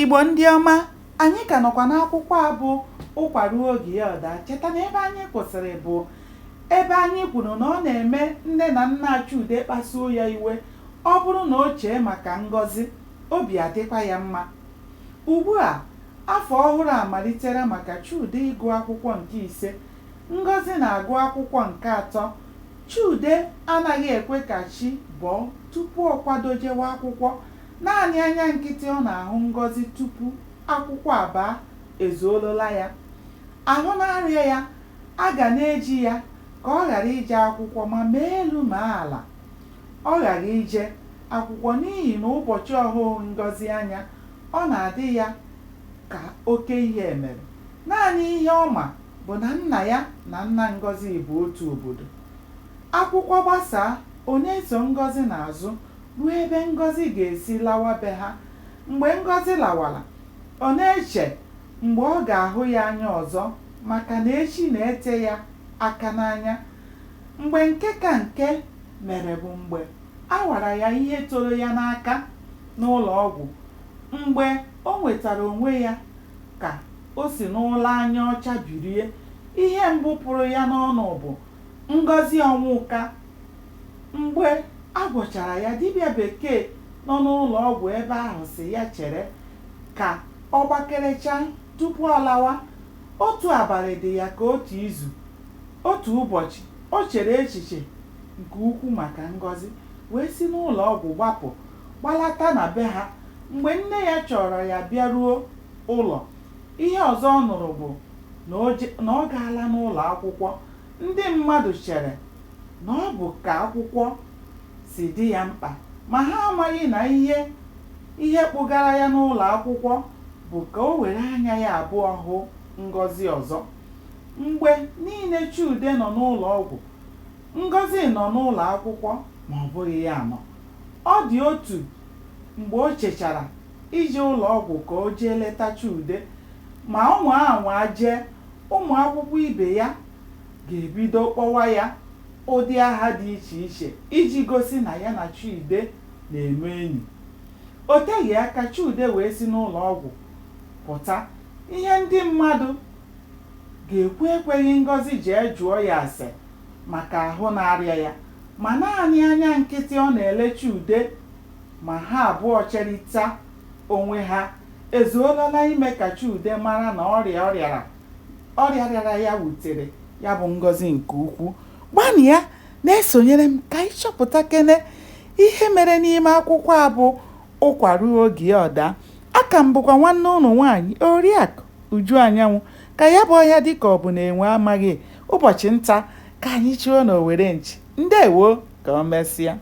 Igbo ndị ọma, anyị ka nọkwa n'akwụkwọ a bụ ụkwa ruo oge ya ọda. Cheta na ebe anyị kwụsịrị bụ ebe anyị kwuru na ọ na-eme nne na nna Chude kpasuo ya iwe ọ bụrụ na o chee maka ngọzi, obi adịkwa ya mma. Ugbu a, afọ ọhụrụ amalitela maka Chude ịgụ akwụkwọ nke ise. Ngọzi na-agụ akwụkwọ nke atọ. Chude anaghị ekwe ka chi bọọ tupu ọ kwado jewe akwụkwọ. Naanị anya nkịtị ọ na-ahụ ngọzi tupu akwụkwọ abaa ezuolola ya. Ahụ na-arịa ya, a ga na-eji ya ka ọ ghara ije akwụkwọ ma mee elu ma ala. Ọ ghara ije akwụkwọ n'ihi na ụbọchị ọhụụ ngọzi anya ọ na-adị ya ka oke ihe mere. Naanị ihe ọ ma bụ na nna ya na nna Ngọzi bụ otu obodo. Akwụkwọ gbasaa, ọ na-eso Ngọzi n'azụ ruo ebe Ngọzi ga-esi lawa be ha. Mgbe Ngọzi lawara, ọ na-eche mgbe ọ ga-ahụ ya anya ọzọ maka na echi na-ete ya aka n'anya. Mgbe nke ka nke mere bụ mgbe a wara ya ihe toro ya n'aka n'ụlọ ọgwụ. Mgbe o nwetara onwe ya ka o si n'ụlọ anya ọcha birie, ihe mbụ pụrụ ya n'ọnụ bụ Ngọzi ọnwụka. Mgbe a gwọchara ya, dibịa bekee nọ n'ụlọ ọgwụ ebe ahụ si ya chere ka ọ gbakerechaa tupu ọ lawa. Otu abalị dị ya ka otu izu. Otu ụbọchị, o chere echiche nke ukwuu maka Ngọzi, wee si n'ụlọ ọgwụ gbapụ gbalata na be ha. Mgbe nne ya chọrọ ya bịaruo ụlọ, ihe ọzọ ọ nụrụ bụ na ọ gaala n'ụlọ akwụkwọ. Ndị mmadụ chere na ọ bụ ka akwụkwọ si dị ya mkpa, ma ha amaghị na ihe kpụgara ya n'ụlọ akwụkwọ bụ ka o were anya ya abụọ hụ Ngọzi ọzọ. Mgbe niile Chude nọ n'ụlọ ọgwụ, Ngọzi nọ n'ụlọ akwụkwọ ma ọ bụghị ya nọ. Ọ dị otu mgbe o chechara ije ụlọ ọgwụ ka o jee leta Chude, ma ụmụ jee, ụmụ akwụkwọ ibe ya ga-ebido kpọwa ya ụdị aha dị iche iche iji gosi na ya na Chude na-eme enyi. O teghị aka Chude wee si n'ụlọ ọgwụ pụta. Ihe ndị mmadụ ga-ekwu ekweghị Ngọzi jee jụọ ya ase maka ahụ na-arịa ya, ma naanị anya nkịtị ọ na-ele Chude ma ha abụọ cherịta onwe ha ezuolola ime ka Chude mara na ọrịa rịara ya wutere ya bụ Ngọzi nke ukwuu. Gbanụ ya na-esonyere m ka anyị chọpụta kene ihe mere n'ime akwụkwọ a bụ ụkwa ruo oge ya ọda. Aka m bụkwa nwanne ụnụ nwaanyị Oriakụ Uju Anyanwụ. Ka ya bụ ọhịa dịka ọ bụ na enwe amaghị ụbọchị nta ka anyị chụọ n'Owere nchi. Ndewo, ka o mesịa.